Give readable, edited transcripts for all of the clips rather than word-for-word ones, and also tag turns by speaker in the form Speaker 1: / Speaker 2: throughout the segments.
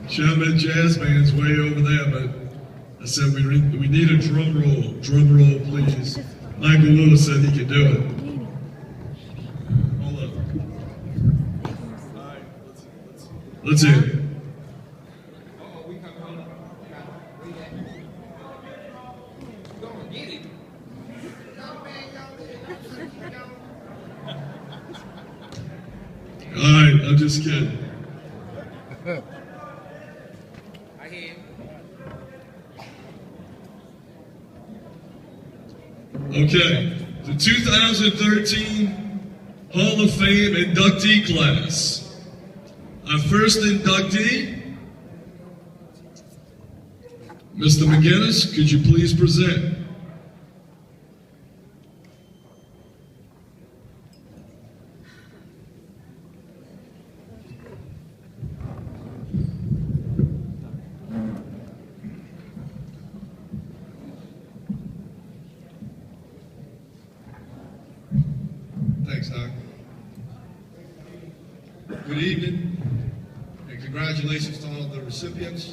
Speaker 1: Chapman Jazz Band's way over there, but I said we need a drum roll. Drum roll, please. Michael Lewis said he could do it. Hold up. All right, let's hear it. All right, I'm just kidding.
Speaker 2: I hear you.
Speaker 1: Okay, the 2013 Hall of Fame inductee class. Our first inductee, Mr. McGinnis, could you please present?
Speaker 3: Thanks, Doc. Good evening, and congratulations to all the recipients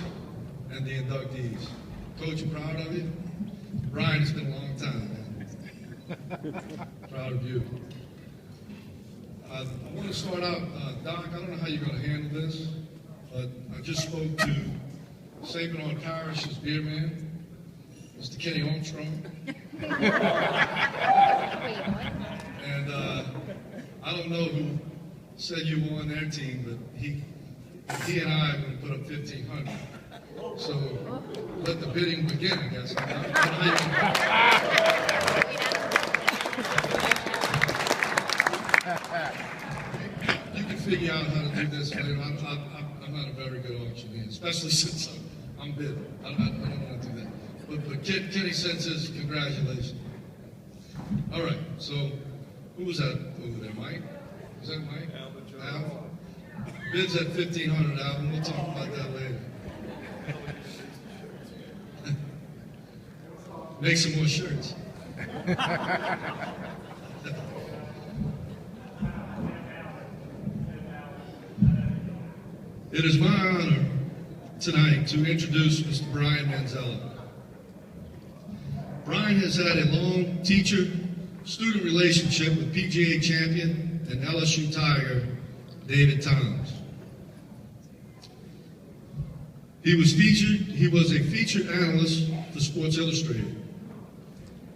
Speaker 3: and the inductees. Coach, I'm proud of you. Brian, it's been a long time, man. Proud of you. I want to start out, Doc, I don't know how you're going to handle this, but I just spoke to St. Bernard Parish's beer man, Mr. Kenny Armstrong. And I don't know who said you were on their team, but he and I are going to put up 1,500. So let the bidding begin, I guess. You can figure out how to do this later. I'm not a very good auctioneer, especially since I'm bidding. I don't want to do that. But Kenny sends his congratulations. All right, so who was that over there, Mike? Was that Mike? Al? Bids at 1,500, Al. We'll talk about that later. Make some more shirts. It is my honor tonight to introduce Mr. Brian Manzella. Brian has had a long teacher-student relationship with PGA champion and LSU Tiger, David Toms. He was a featured analyst for Sports Illustrated.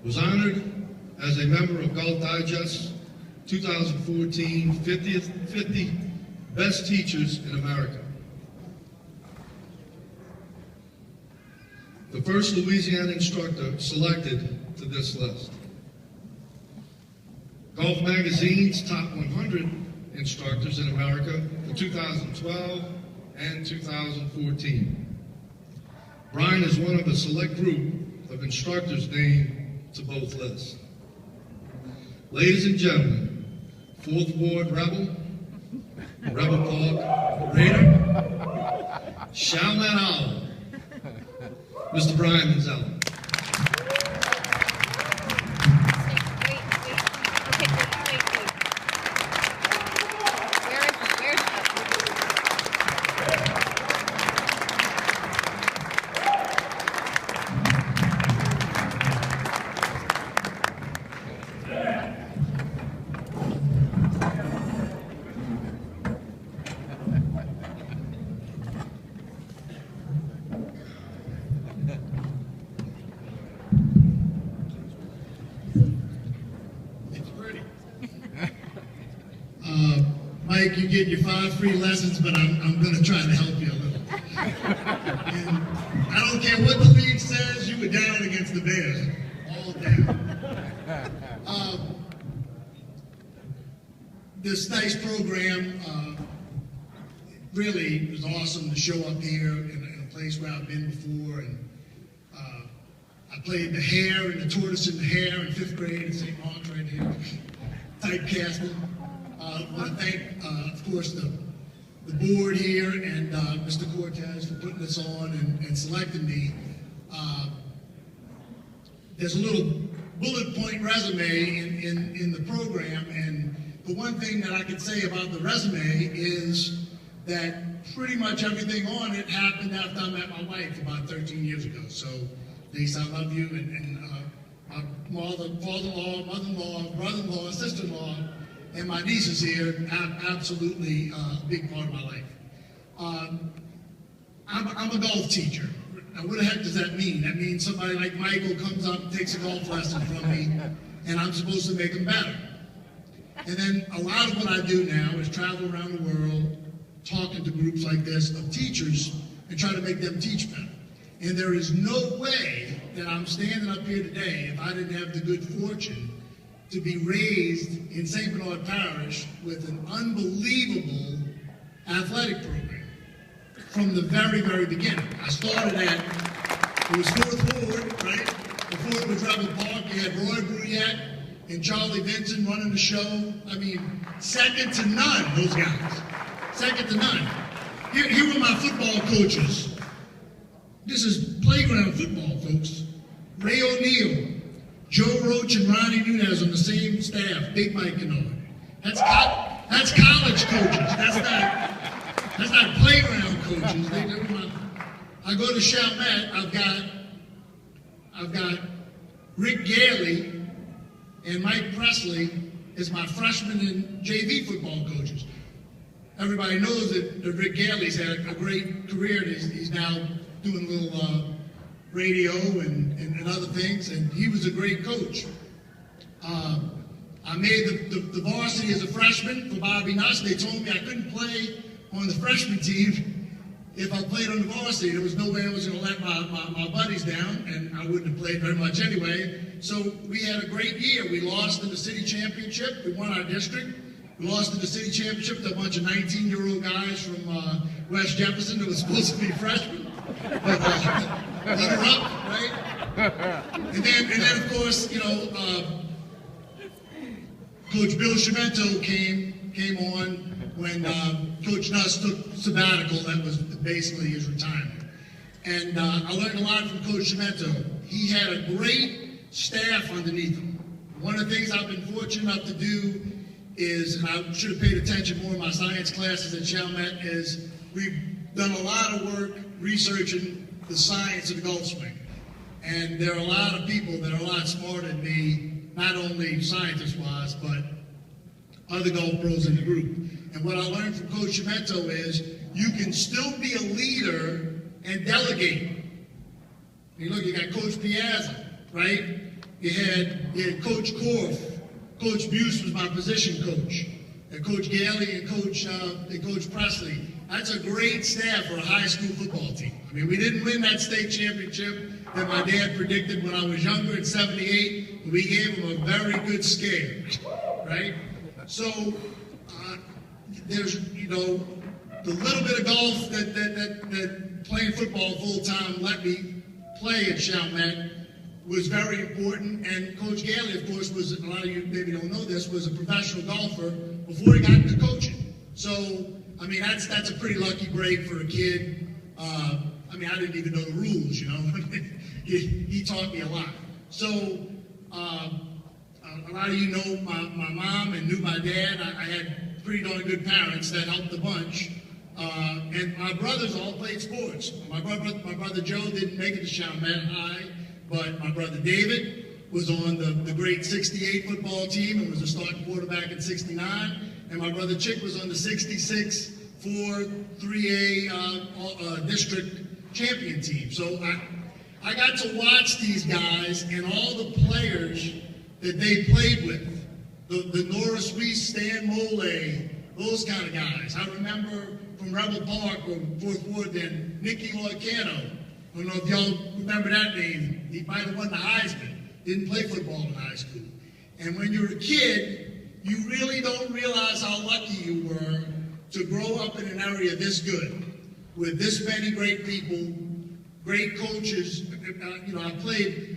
Speaker 3: Was honored as a member of Golf Digest's 2014 50 Best Teachers in America. The first Louisiana instructor selected to this list. Golf Magazine's top 100 instructors in America for 2012 and 2014. Brian is one of a select group of instructors named to both lists. Ladies and gentlemen, 4th Ward Rebel, Rebel Park Raider, Chalmette Owl, Mr. Brian Manzella.
Speaker 4: Mike, you get your 5 free lessons, but I'm going to try to help you a little. And I don't care what the league says, you were down against the Bears. All down. This nice program really was awesome to show up here in a place where I've been before. And I played the hare and the tortoise and the hare in 5th grade at St. Mark's right here. Typecasting. I want to thank, of course, the board here and Mr. Cortez for putting this on and selecting me. There's a little bullet point resume in the program, and the one thing that I can say about the resume is that pretty much everything on it happened after I met my wife about 13 years ago. So, Lisa, I love you, and my father-in-law, mother-in-law, brother-in-law, sister-in-law, and my nieces here, absolutely a big part of my life. I'm a golf teacher. Now, what the heck does that mean? That means somebody like Michael comes up and takes a golf lesson from me, and I'm supposed to make him better. And then a lot of what I do now is travel around the world, talking to groups like this of teachers, and try to make them teach better. And there is no way that I'm standing up here today if I didn't have the good fortune to be raised in St. Bernard Parish with an unbelievable athletic program from the very, very beginning. I started it was fourth forward, right? The fourth was Rebel Park. You had Roy Bruyette and Charlie Vincent running the show. I mean, second to none, those guys. Second to none. Here were my football coaches. This is playground football, folks. Ray O'Neill, Joe Roach, and Ronnie Nunez on the same staff. Big Mike Kennard. That's college coaches. That's not playground coaches. I go to Chalmette. I've got Rick Gailey and Mike Presley as my freshman and JV football coaches. Everybody knows that Rick Gailey's had a great career. He's now doing a little radio and other things, and he was a great coach. I made the varsity as a freshman for Bobby Nuss. They told me I couldn't play on the freshman team if I played on the varsity. There was no way I was going to let my buddies down, and I wouldn't have played very much anyway. So we had a great year. We lost in the city championship. We won our district. We lost in the city championship to a bunch of 19-year-old guys from West Jefferson that was supposed to be freshmen. But runner-up, right? And then of course, Coach Bill Schimento came on when Coach Nuss took sabbatical. That was basically his retirement. And I learned a lot from Coach Schimento. He had a great staff underneath him. One of the things I've been fortunate enough to do is, and I should have paid attention more in my science classes at Chalmette, is we've done a lot of work researching the science of the golf swing. And there are a lot of people that are a lot smarter than me, not only scientist-wise, but other golf pros in the group. And what I learned from Coach Schimento is you can still be a leader and delegate. I mean, look, you got Coach Piazza, right? You had Coach Korf. Coach Buse was my position coach. And Coach Gailey and Coach Presley. That's a great staff for a high school football team. I mean, we didn't win that state championship that my dad predicted when I was younger in '78, but we gave him a very good scare, right? So there's, the little bit of golf that playing football full time let me play at Chalmette was very important. And Coach Gailey, of course, a lot of you maybe don't know this, was a professional golfer before he got into coaching. So, I mean, that's a pretty lucky break for a kid. I mean, I didn't even know the rules, he taught me a lot. So, a lot of you know my mom and knew my dad. I had pretty darn good parents that helped a bunch. And my brothers all played sports. My brother Joe didn't make it to Chalmette High, but my brother David was on the great '68 football team and was a starting quarterback in '69. And my brother Chick was on the '66 3A district champion team. So I got to watch these guys and all the players that they played with. The Norris Weiss, Stan Mole, those kind of guys. I remember from Rebel Park or Fourth Ward then, Nicky Loicano. I don't know if y'all remember that name. He might have won the Heisman. Didn't play football in high school. And when you're a kid, you really don't realize how lucky you were to grow up in an area this good, with this many great people, great coaches.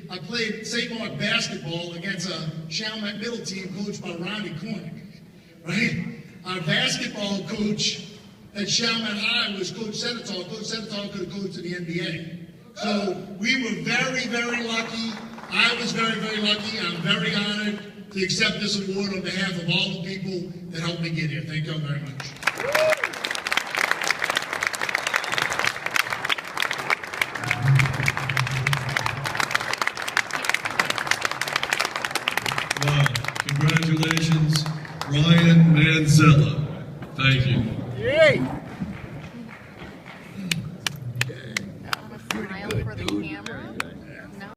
Speaker 4: I played St. Mark basketball against a Chalmette middle team coached by Ronnie Cornick, right? Our basketball coach at Chalmette High was Coach Senator. Coach Senator could have coached in the NBA. So we were very, very lucky. I was very, very lucky. I'm very honored to accept this award on behalf of all the people that helped me get here. Thank y'all very much.
Speaker 1: Brian Manzella. Thank you.